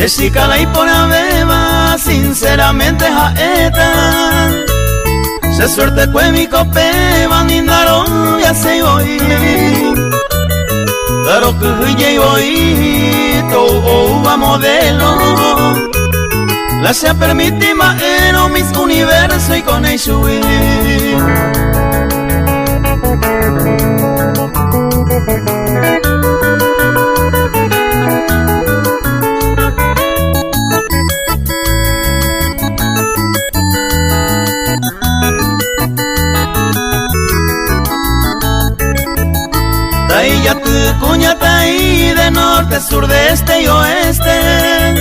Sheshika y por beba, sinceramente jaeta. Se suerte que mi copeba, ni naro ya se voy. Pero que voy, todo va modelo. La se permite maero mis universo y con el ya tu cuña ahí de norte, sur, de este y oeste.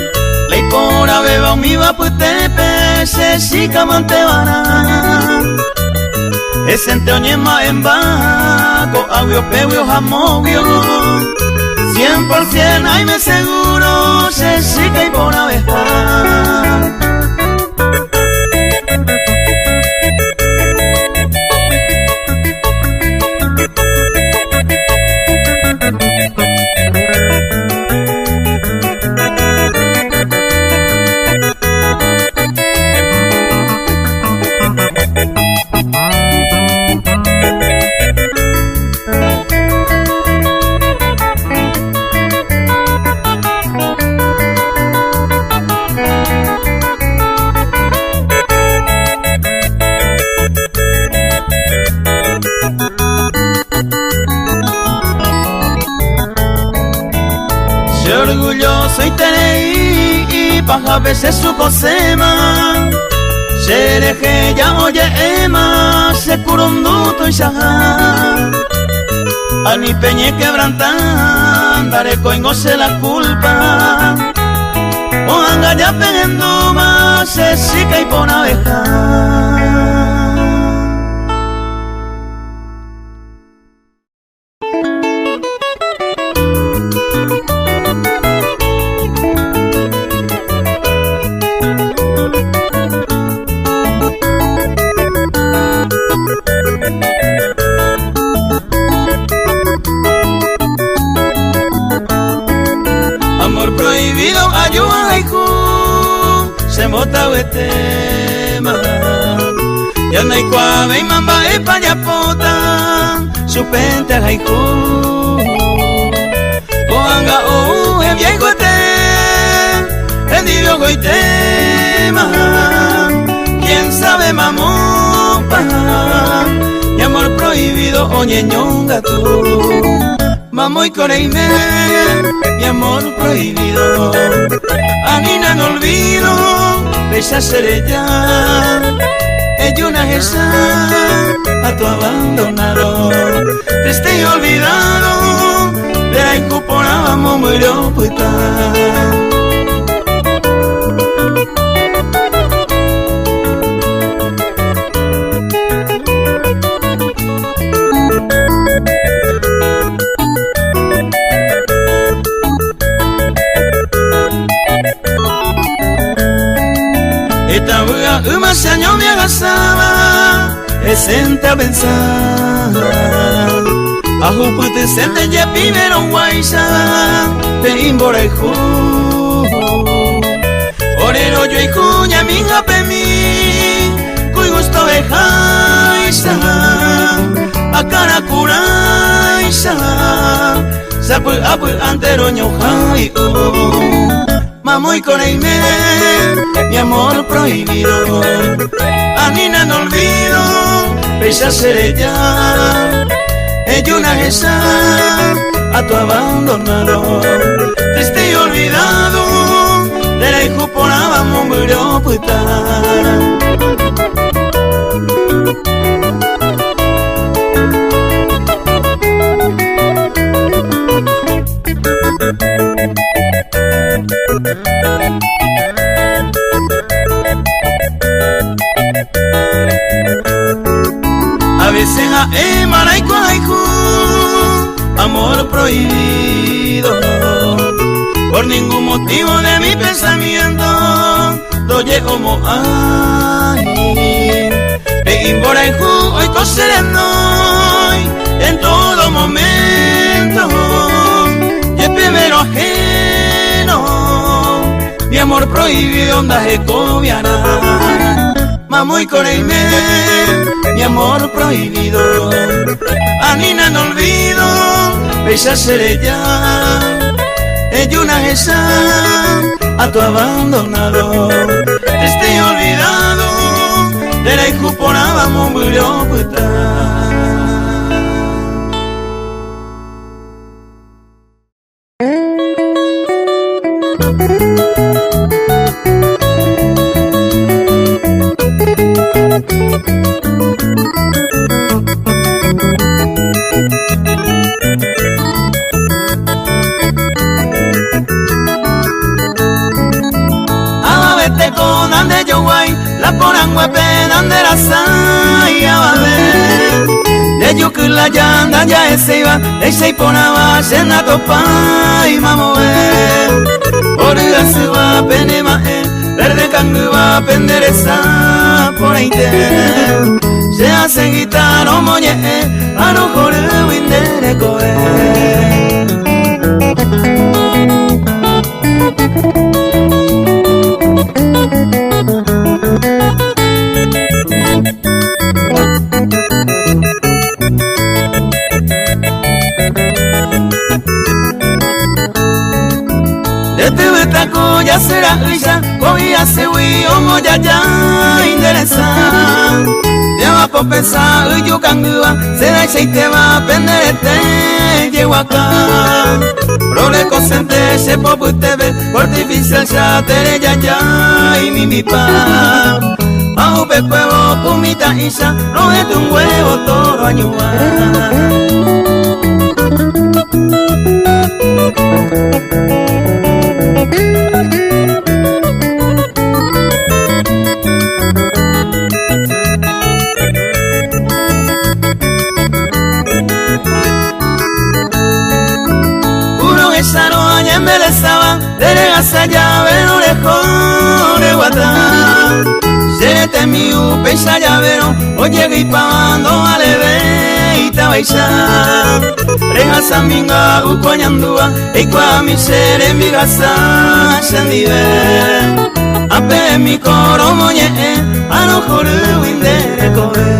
Ley por abeba mi vaputepe, sheshika mantebana. Esente oñema en baco, agüio peuio jamovio. 100% ay me seguro, sheshika y por abeja. Orgulloso y tenéis y paja veces su cosema. Shereje ya oye ema, se curunduto y shaha. A mi peñe quebrantan, daré coingoce la culpa. O anga ya pegando más, se chica y pon abeja. Amor prohibido ayuda haiku se mota wetema ya no hay cuave y mamba e payapota su pente haiku oanga o e viejo te en divio goitema quién sabe mamopa y amor prohibido oñeñonga tú. Mamoy coreime, mi amor prohibido. Anina no olvido, bella seré ya. Ella una esa a tu abandonado. Triste y olvidado, de la incorporamos murió puta. Esta buga ese año me agasaba, sente a pensar. A jupute sente ya primero guaysa, te imbora y ju. Orero yo y cuña mi jape mi, cuy gusto de jaisa. A cara curaisa, sapu apu antero ñojai. Mamoy coreime, mi amor prohibido. Anina no olvido, bella seré ya. Ella una esa a tu abandonado. Triste y olvidado, de la hijo por abajo murió puta. A veces a maraico haiku, amor prohibido. Por ningún motivo de mi pensamiento, doye como ay. Pe imbora en ju, hoy coserendo, en todo momento. Y el primero ajeno, amor prohibido onda Jacobiana. Mamoy Coreime, mi amor prohibido. Anina no olvido, besa serella. Ella una esa a tu abandonado. Estoy olvidado de la hijo por abamo murió puta. La porangua pedan de la saya va a ver. De yo que la llanda ya ese iba, ese y ponaba senda topa y mamover. Oruga se va a penema verde cangu va a pendereza por ahí te. Se hace guitarra moñe, a no correr windere coe. Ya será ella, hoy hace hui, homo ya interesa. Lleva por pensar, yo cangua, se da y te va a prender este, llego acá. Prole consente, se popo te ve, por difícil ya te ya y mi pa. Bajo pecuevo, pumita isa, no es un huevo todo añua. Delegasa llavero lejos de Guatán. Serete mi upesa llavero, oye gripando aleve y tabaisa. Regasa minga ucoñandúa, y cua mi sere mi gasa sendive. Ape mi coro moñe, a lo joro windere corre.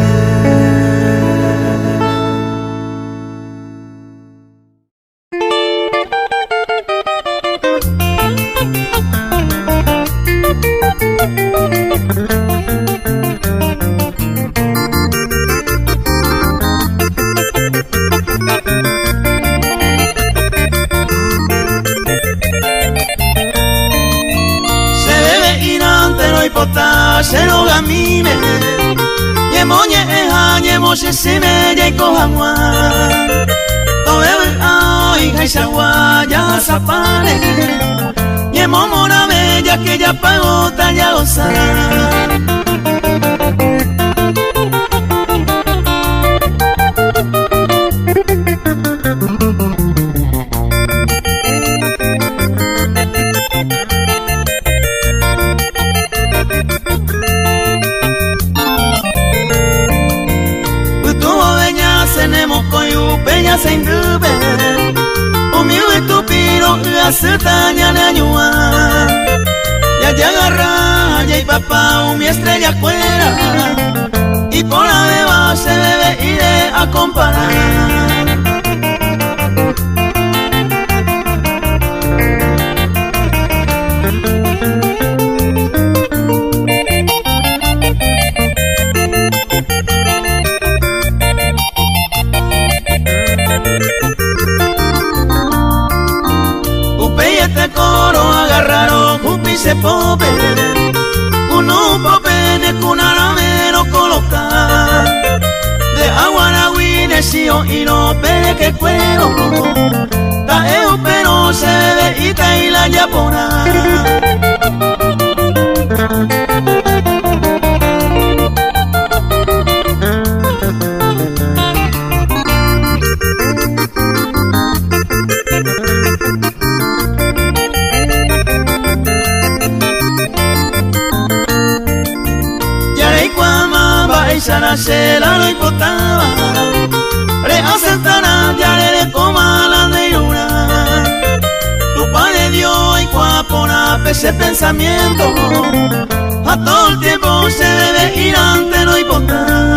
Se lo gamine, ye moñe eja, ye moche se me ye cojanwa. Toebe ay jaisagua ya zapane, ye momona bella que ya pagó ya gozar. Se indube, humilde estúpido, hace taña de añua. Ya agarra, ya y papá, mi estrella fuera, y por la beba se debe ir a comparar. Se pope, uno pope de cunaramero colocar de agua na guinesio y no pere que cuero taeo pero se bebe y la yapona. Se la lo importaba, reaceptará ya le coma la de luna. Tu padre dio y cuapona ese pensamiento, a todo el tiempo se debe ir ante lo importante.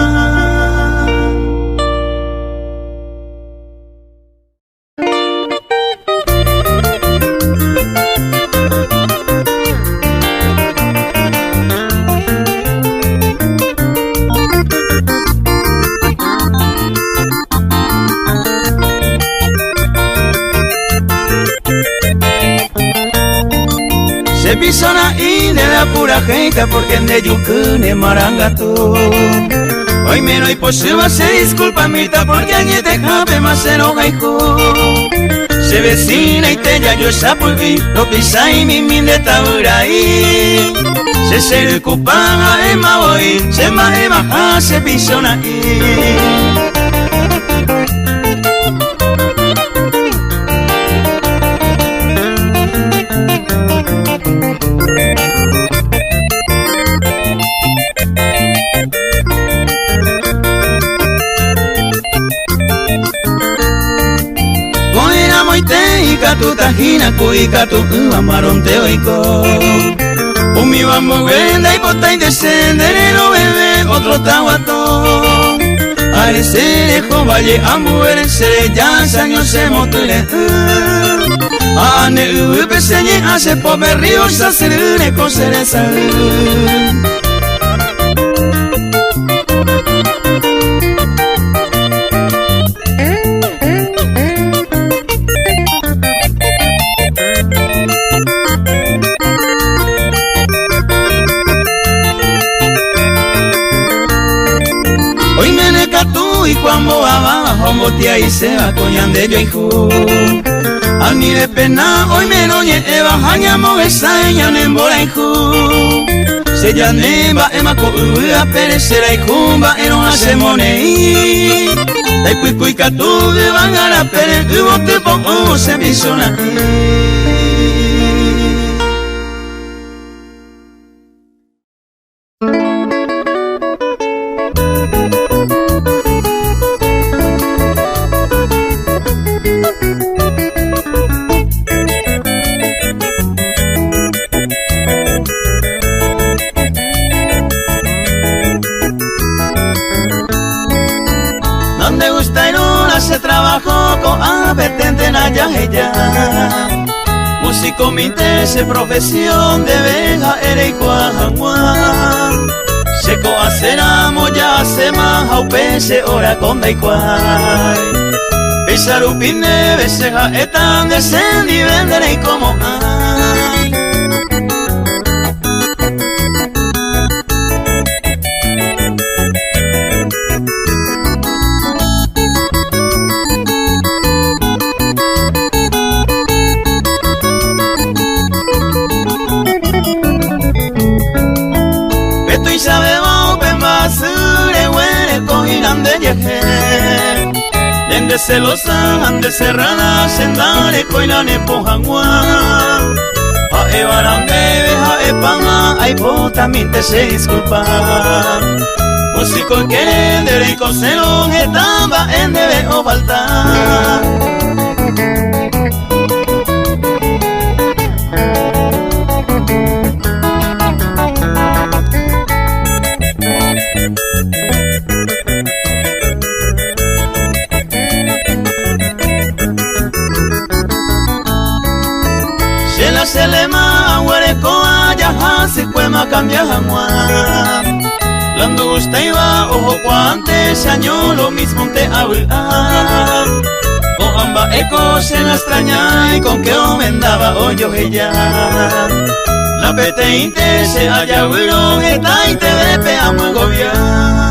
Se pisona y de la pura gente porque en de yucune marangato. Hoy me no hay posible se disculpa mita porque allí te cabe más se enoja hijo. Se vecina y te ya yo esa pulvi, lo pisa y mi de taburaí. Se ocupan a Emma hoy, se baja se pisona y. Tu tajina cuica tu amaronteo y co mi vamos venda y bota y descender no bebe otro tahuato al serejo valle a mujer se ya años se motore a ne peseñe hace pobre río se hace con cereza. Y cuando abajo botea y se va coñan de yo hijo a mí de pena hoy me no lleva jañamo esa ella no embora hijo se ya neva ema coa perecera y jumba en una semone de cuica tu de van a la pere hubo te pongo se visona. Se trabajó con apetente en allá ella músico mi interese profesión de veja era y cuajuan seco aceramos ya hace más a upese hora con da y cual pisarupine beseja etan descendi venderé como hay. Dende celosa, ande serrana, sendale, coilane, pojanguan. A ebarande, beja, epama, ay, también se disculpa. Músico que derecho se lo estaba en debe o faltar. Se le ma huereco allá se cuema cambia jamás la angustia iba ojo cuante se año lo mismo te habla con amba eco se la extraña y con que vendaba hoyo ella la peteinte se halla huiro eta y te ve amo el gobierno.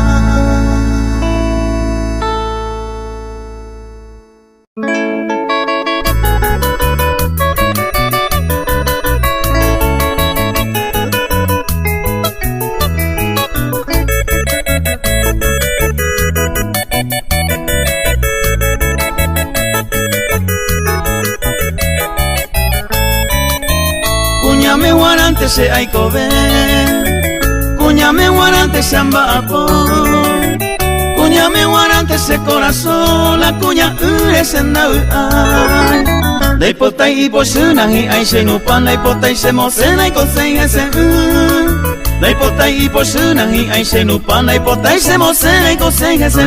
Cuñame guarante se hay cobe, cuñame guarante se ambapo, cuñame guarante se corazón, la cuña es en Dai potai poshuna hi ai shenu pan dai potai shemo senai kosei ese Dai potai poshuna hi ai shenu pan dai potai shemo senai kosei ese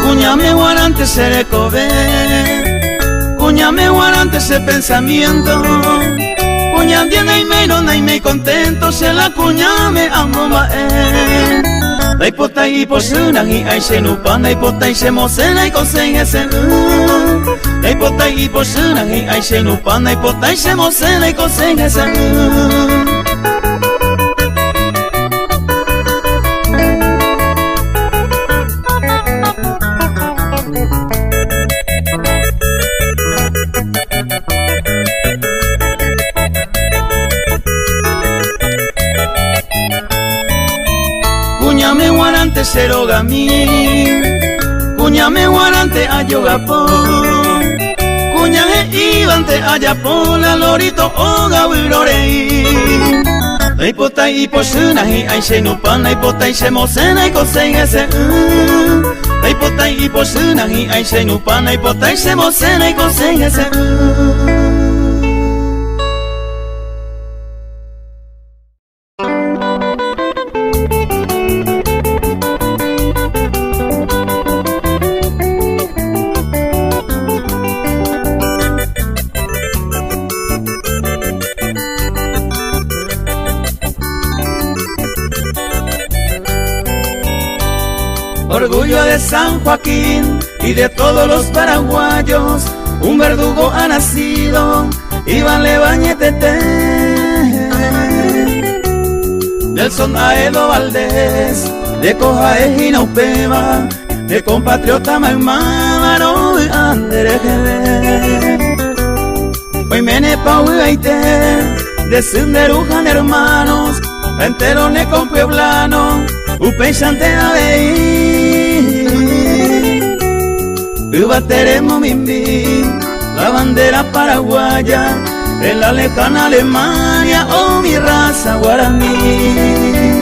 Cuñame guarante seré cobe, cuñame guarante ese pensamiento, cuñame naime contento, se la cuñame amo mae. Dai potai posuna hi ai shenupan, dai potai shemosena i kosen esen. Dai potai posuna hi ai shenupan, dai potai shemosena i kosen esen. Cuñame guarante serogami, cuñame guarante ayogapo, cuñame ibante ayapola lorito oga wirorei. Dai potai posuna hi ai shenupan, dai potai shemosena i kosen ese. Dai potai posuna hi ai shenupan, dai potai shemosena i kosen ese. Orgullo de San Joaquín y de todos los paraguayos, un verdugo ha nacido, Iván Lebañetete. Nelson Aedo Valdés, de Cojaes y Naupema, de compatriota Maimávaro y Anderejele. Oimene Pau y Aite, de Sinderujan hermanos, enterone con pueblano, Upechante Abei. Ubateremo Mimbi, la bandera paraguaya, en la lejana Alemania, oh mi raza guaraní.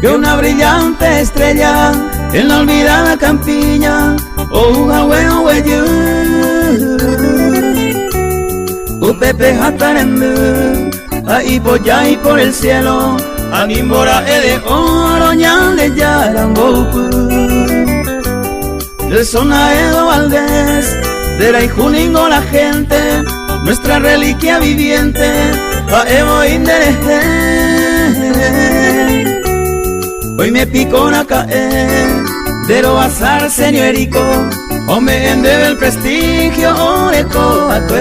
Que una brillante estrella en la olvidada campiña, oh huevo hueyo, Pepe jatarende, ahí polla y por el cielo, animbora de oro ñale yarambopu. Del Sonaedo Valdés, de la Ijuningo la gente, nuestra reliquia viviente, a Evo Indereje. Hoy me picona caer, de lo bazar señorico, o me endebe el prestigio, oreco a tu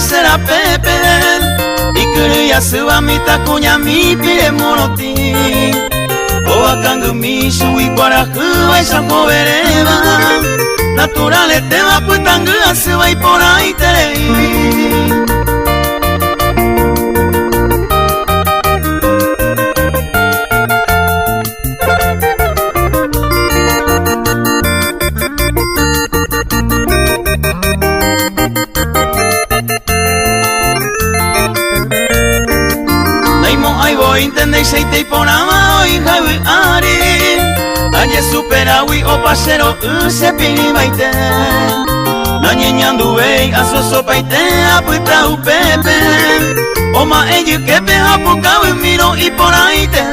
será Pepe y quería suba mi tacuña mi pire monoti o acangu mi shui para jugar esa joverema naturales te va pues tan grande va y por ahí te leí. intendei seitei ponama hija ari añe superawi o pasero se pini maite nanye nyanduei asoso paite aputa upepe oma eji kepe apukawi miro y por ahí te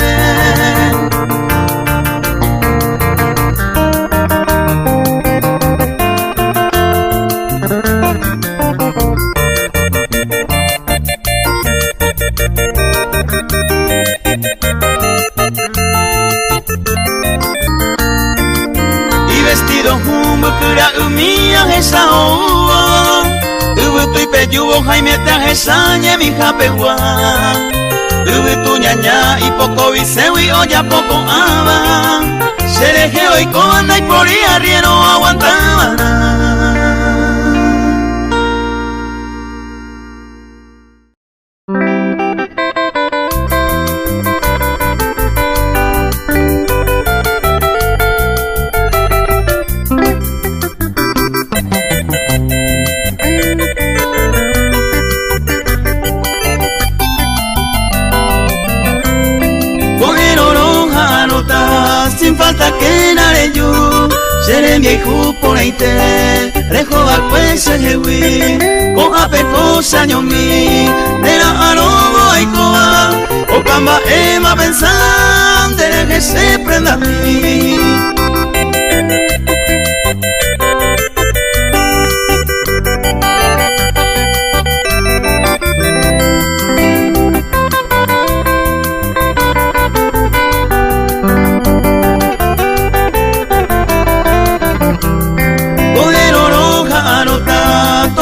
Kura umia esa oa Ubu y peyubo jaime ta esa nye mi japewa Ubu tu ñaña y poco visewi o ya poco ama Sereje hoy con y por y arriero aguantaba Seré viejo por ahí te Rejo a cuesa jewi Con apeco saño mi De la arobo ay coa O camba ema pensan De que se prenda a mí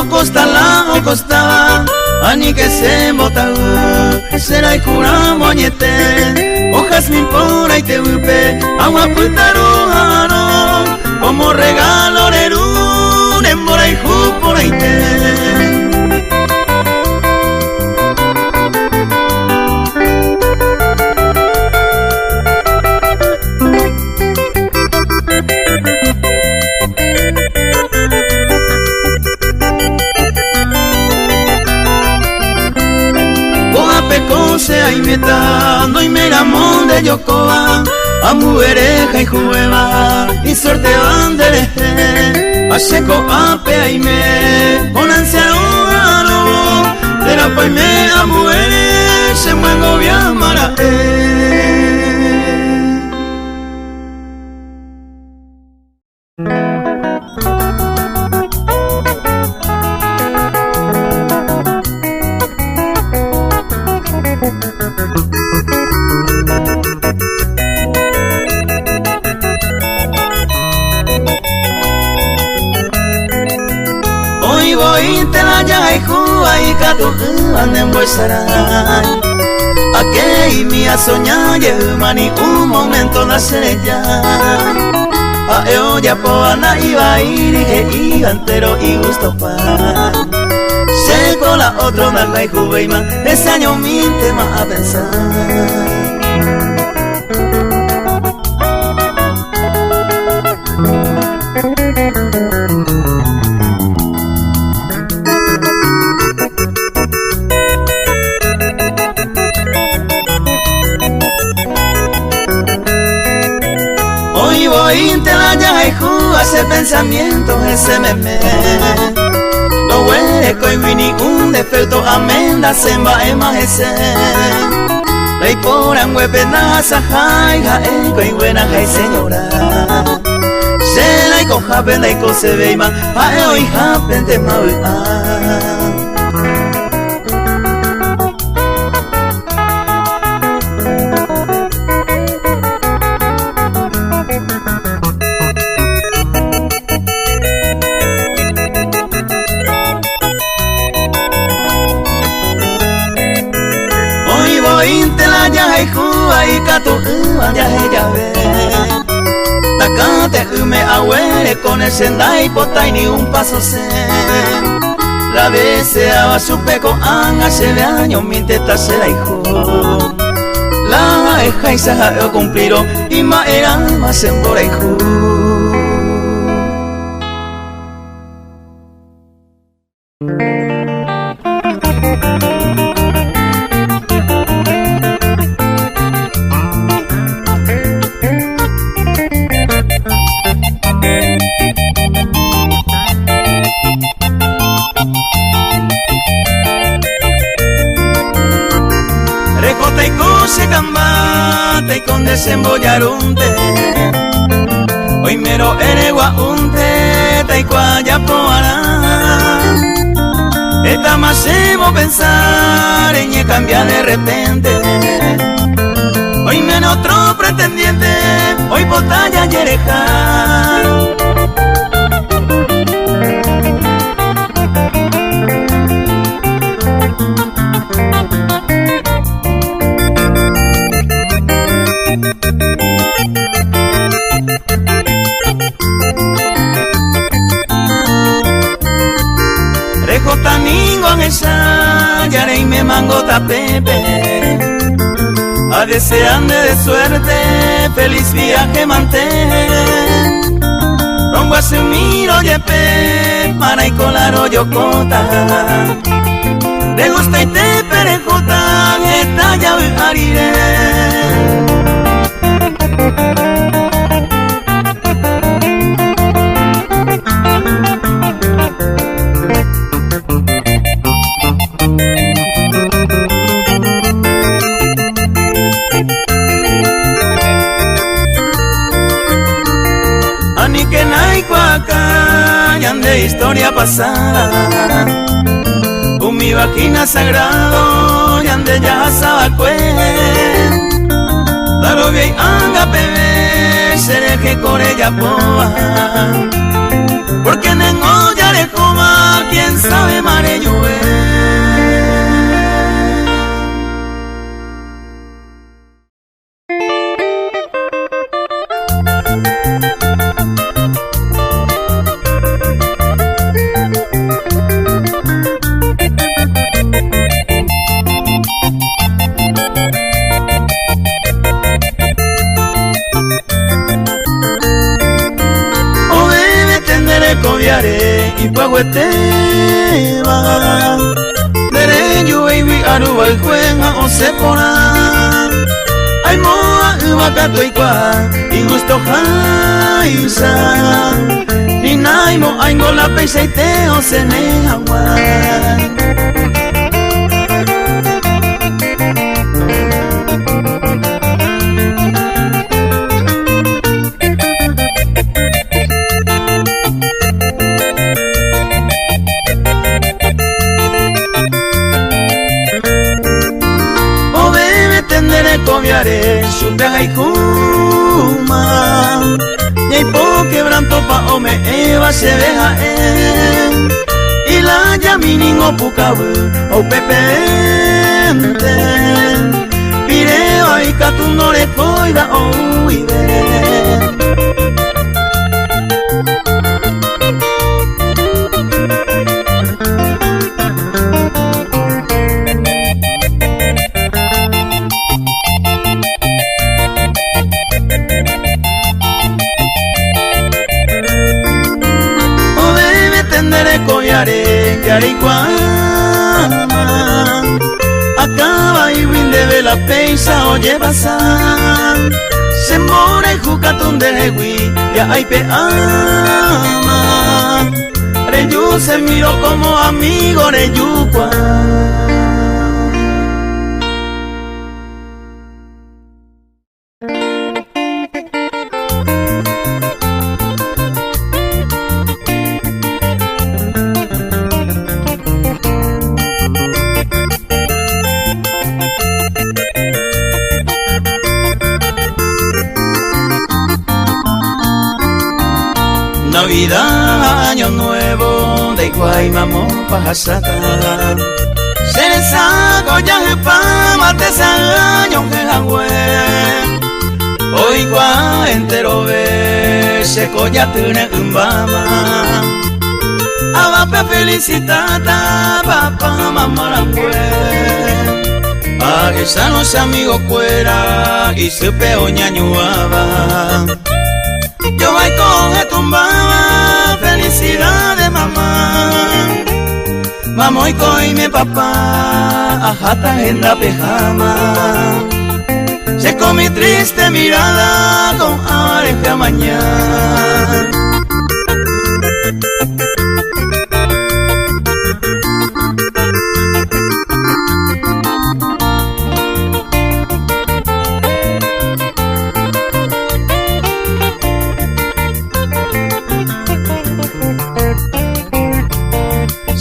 Costa la o costaba ani que se mota será y cura moñete hojas mi por ahí te upe agua putarujano como regalo lerun en mora y ju por ahí te se ay meta no y meramón de yocoa a mujereja y jueva y suerte bandere a seco a pe y me con anciano de la paime a mujeres se muevo bien mara anden sarai a que mi a soñar mani un momento nacer ya a eo ya po ana iba ir y entero y gusto pa se con la otra una y juveima ese año mi tema a pensar ese pensamiento, ese meme no huele coi ningún defecto amenda semba ema ese ley por anguepe nasa jaiga coi buena jai señora se la con happen la co se ve ma pa hoy happen te ma y cato ya ella ve tacante me ahuere con el sendai pota y ni un paso se la deseaba su peco hace de años mi teta será hijo la hija y se ha cumplido y ma era más en bora hijo desembollarunte. Hoy mero eregua unte, taikwaya poara. Esta más hemos pensar en cambiar de repente. Hoy menos otro pretendiente, hoy botalla yereja. Rejo taningo en esa, yare y me mango tapepe. A desearme de suerte, feliz viaje mantén. Rombo hace un miro yepe, para y colaro yocota. De gusta y te perejota, esta llave ariré. Ani que naicuaca, de historia pasada. Mi vagina sagrado, yande ya sabacue. Daro bien anga bebé, sereje corella poa. Porque nengo ya le coma, quién sabe mare llueve. Y pagueteba derecho baby aruba el cuenga o se pora. Ay moa ubakato ikwa y gusto jaisa. Ni naimo aingo la peisa y te o se ne agua. Supia y kuma y po quebranto pa ome eva se deja y la yaminin o pucabu o pepente pireo y catuno le coida o ide. Acaba y winde de la peisa o llevasa. Se mora y jucatón de legui, ya hay pe ama. Reyu se miró como amigo reyucua. Navidad, año nuevo, de Guaymamo pajasata. Seresa, goya jepa, mate año que jangüe. Hoy gua entero ve, se goya tune umbama. Abape felicitata, papá, mamá langüe. A esa no se amigo fuera y se peoña ñuaba. Yo voy con tumbaba, felicidad de mamá. Mamá y coime papá, ajata en la pejama. Se con mi triste mirada, con areja mañana.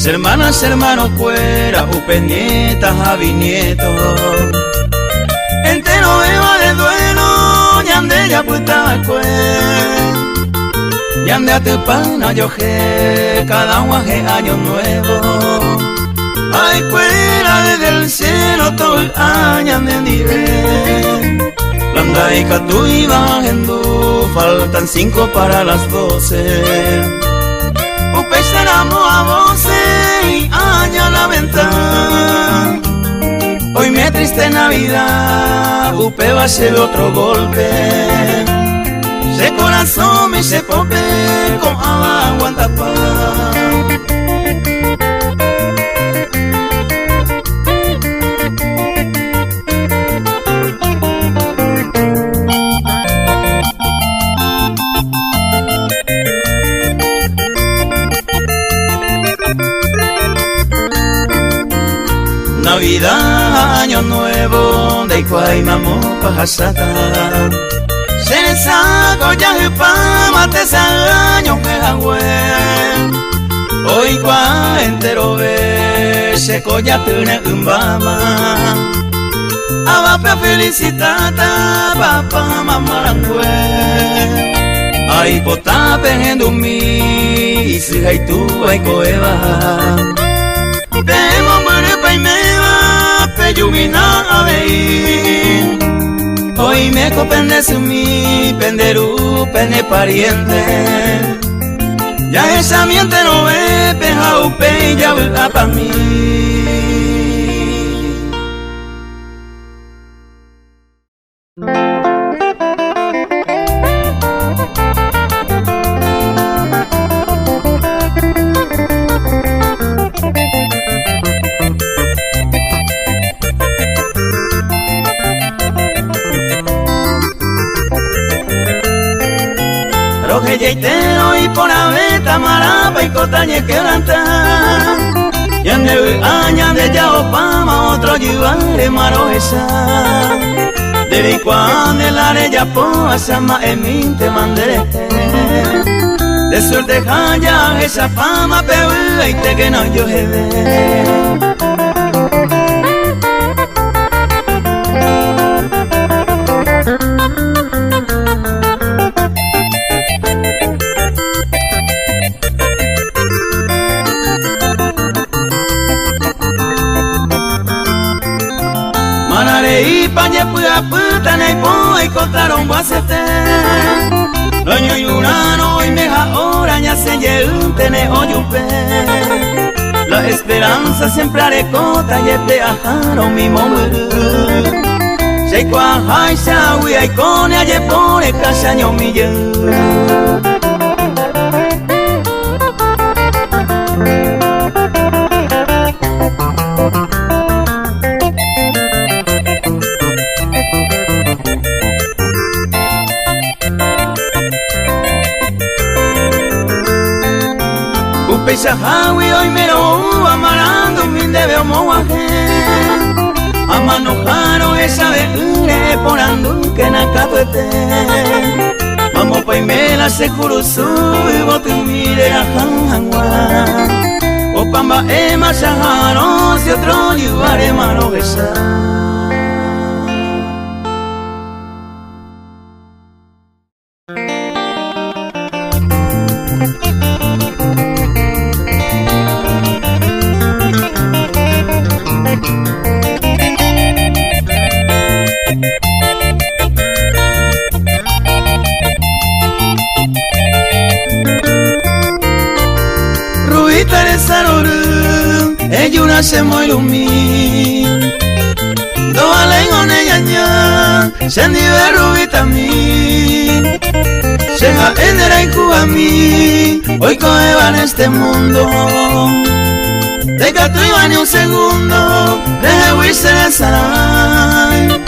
hermanas, hermanos fuera, upe nietas, abinietos. Entero eva de duelo, yande ya puta cuen. Yande a tu pana yo je, cada guaje año nuevo. Ay, fuera desde el cielo todo el año de nivel. Landa y catu y bajendo, faltan 5 para las 12. Upe seramos a voce y aña la ventana. Hoy me triste Navidad, upe va a ser otro golpe. Se corazón me se pope con aguanta paz. Navidad, año nuevo, de igual mamo pajasata. Se saco ya pa mate año que agüe. Hoy cua entero ve se colla tune umbama. Abapa felicitata papá mamá langüe. Ay pota pejendo mi y si hay tu ay coeva. Demo muere pa y me va pe yumina a ver. Hoy me copende su mi penderu pende pariente. Ya esa miente no ve peja upe y ya vuelta pa mí. Yeitero y por aveta marapa y cotañe quebranta. Y ande aña de yaopama otro yuare marojesa. De cuando el areya poa sama eminte mandere. De suerte jaya esa fama peua y te que no yo jede. Y pañe puya puta ne y contaron guasete. Loño y urano y meja hora ya se yeunte ne oyupe. La esperanza siempre arecota y te ajaron mi momuru. Se cuaja y sawi y cone aye pone casaño mi yo. Peisajawi hoy me lo amarando min debe omoaje. Amanojaro esa vez por anduque na catuete. Vamos pa imela se curusu y botu mire a jangwa. O pamba ema shaharo si otro yuare mano besa. Ella se muy lumi, do alengone yaña, sendi berubita mi, seja endera y mi, hoy coevan este mundo, de que tu iba ni un segundo, deje huirse de saray.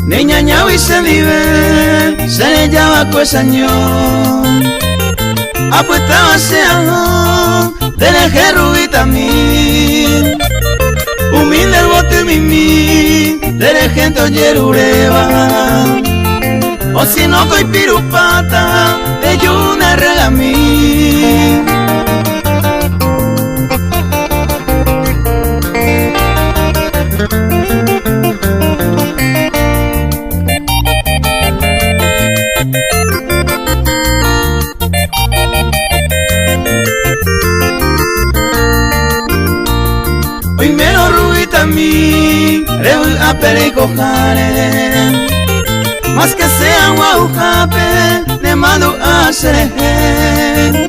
Niña ñawi se vive, se le llama cuesañón. apuesta sea de la rubita mi humilde el bote mimi de la gente oyerureba o si no coi pirupata de una regamí. Primero rubita mi rebu a pericojare más que sea guaujape de mano a sereje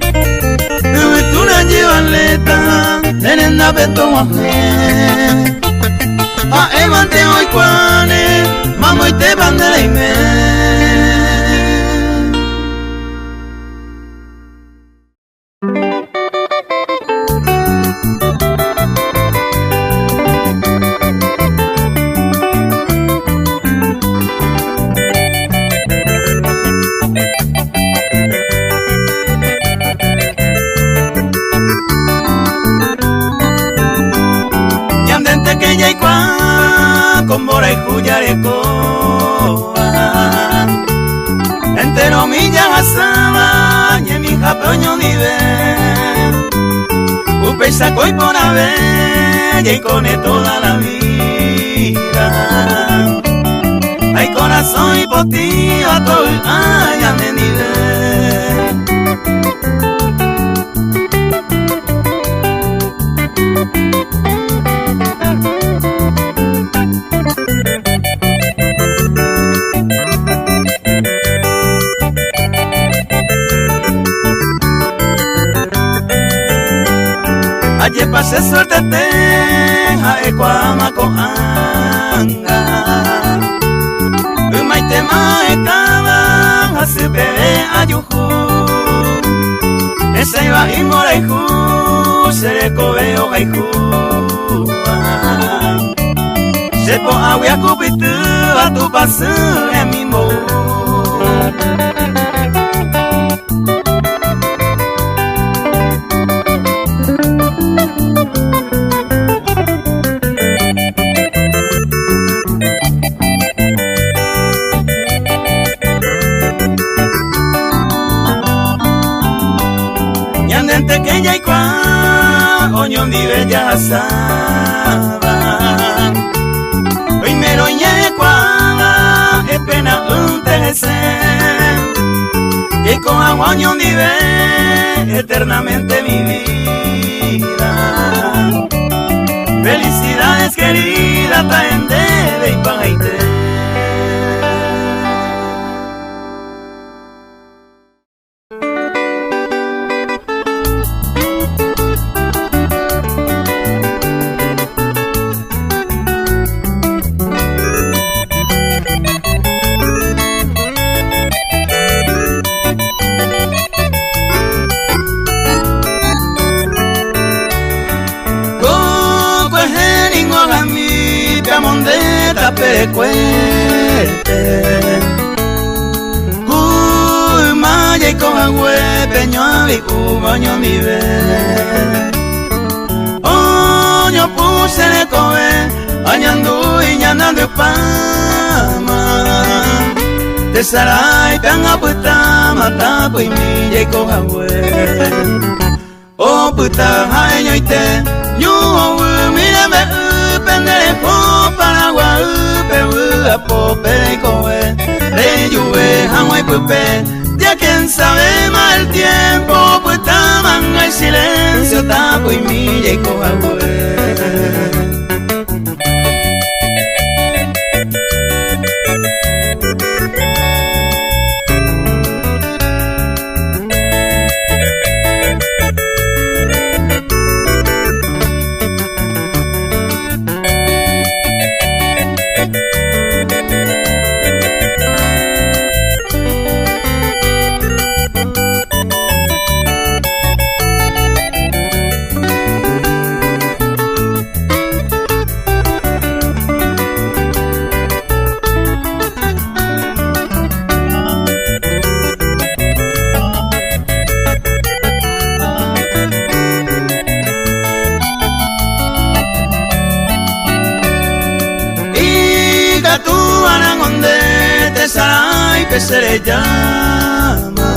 tú la llevaleta de nenda betomaje a evante hoy cuane mamo y te bandera y me. Con bora y cuyarecoa entero milla asaba y mi japeño nive upesa coi por ave y con toda la vida hay corazón y potí a todo ay a me nive. Aye pase suéltate, jae cuama coanga Umaite maekaba, hace bebe ayuju Esa iba y moraiju, sereko veo gaiju Sepo agua kupitu, a tu pasu en mi mo. Ñandente que ya y cuá, oñón di bella asaba. Primero ñe cuá, es pena un tejese. Y con agua oñón di be, eternamente mi vida. Felicidades querida, taendebe y pagaite. Pecuete Maya y coagüe peñoavi cubaño mi ve Oño puse de coe añandu y ñanando pama de saray panga puta mata pues mi y coagüe o puta año y te yo mírame pendejo Paraguay pope y coe de lluve agua y pupe ya quien sabe mal tiempo pues manga y silencio tapo y milla y coagüe. van donde te sarai pesere llama.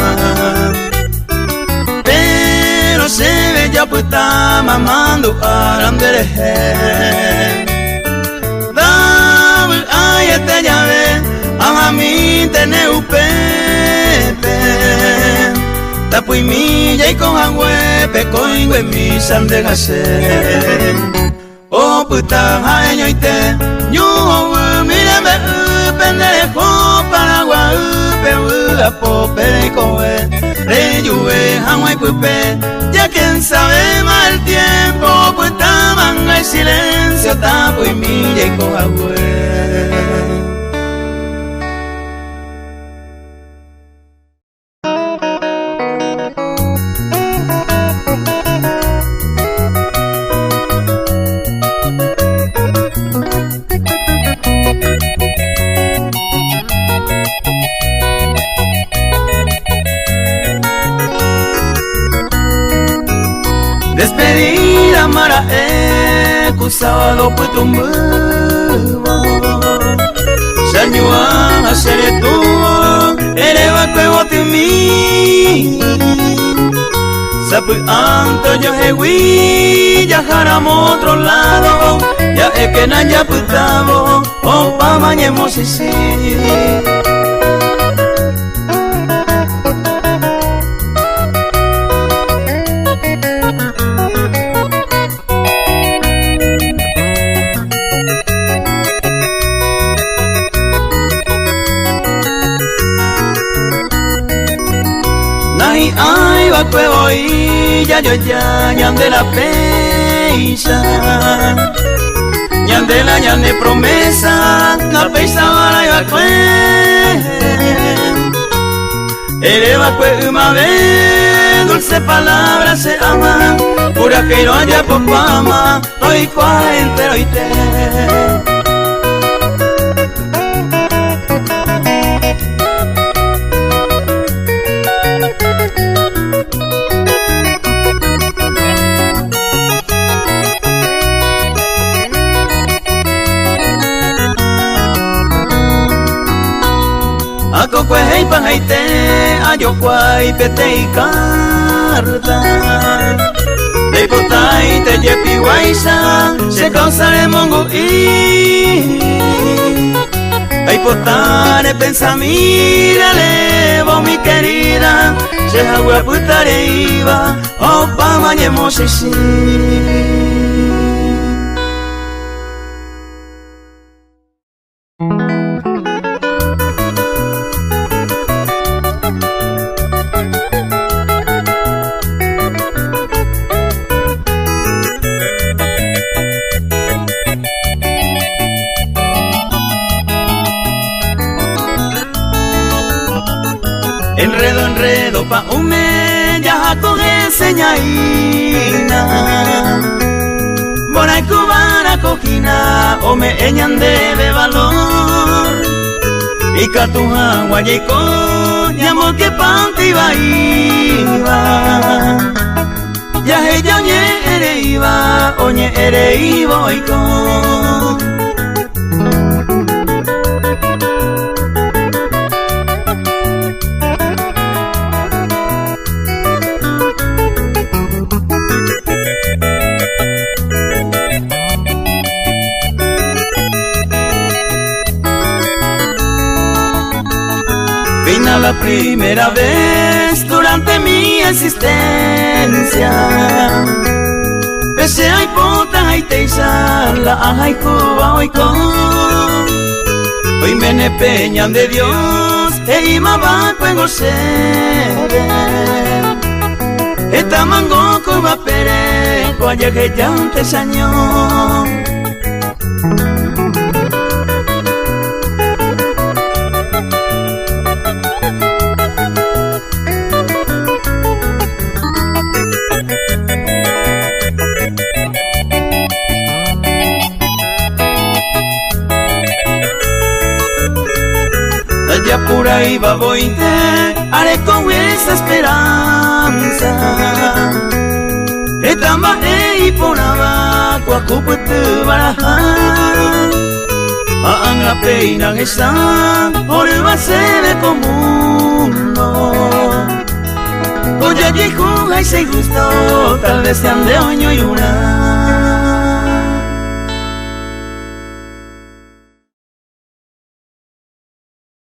Pero se ve ya pues está mamando arandereje. Dame ay este llave a mí tener un pepe. Tapui mi y con agüe coingo en mi sande gase. Oh puta año y te yo mira me pendejo Paraguay pe a pope coe re llue agua y pupe ya quien sabe mal tiempo puta manga el silencio tapui mi y con agüe. Despedida mara sábado pues tumbo Sanyua hacer tu eleva cuevo te mi Sapu anto yo hewi ya jaramos otro lado ya es que na ya putavo o pa mañemos si ay va cuevo y ya yo ya ñande la peisa ñande la ñande promesa la peisa va y va cue eleva cue uma vez dulce palabra se ama pura que no haya poco ama hoy cua entero y te Ako kwe hei pa hei te ayo kwai pete i karta Dei potai te jepi waisa se causare mongo i Dei potare pensa mira levo mi querida se agua putare iba o pa mañemos si Enredo, enredo pa' un mes, ya coge señaina. Bona y cubana cojina, o me eñan de valor. Y catuja guayeco, llamo que panti iba. Ya ella oñe ere iba, oñe ere iba y con. Vino la primera vez durante mi existencia Pese a hipota y teisa la aja y cuba hoy con Hoy me ne peñan de Dios e ima va cuego sede Esta mango cuba pere cualle que ya antes año Ya por ahí va voy haré con esa esperanza Etamba y por abajo a cupo tu baraja A la peina esa por base de común oye y juega y se gustó tal vez sean de oño y una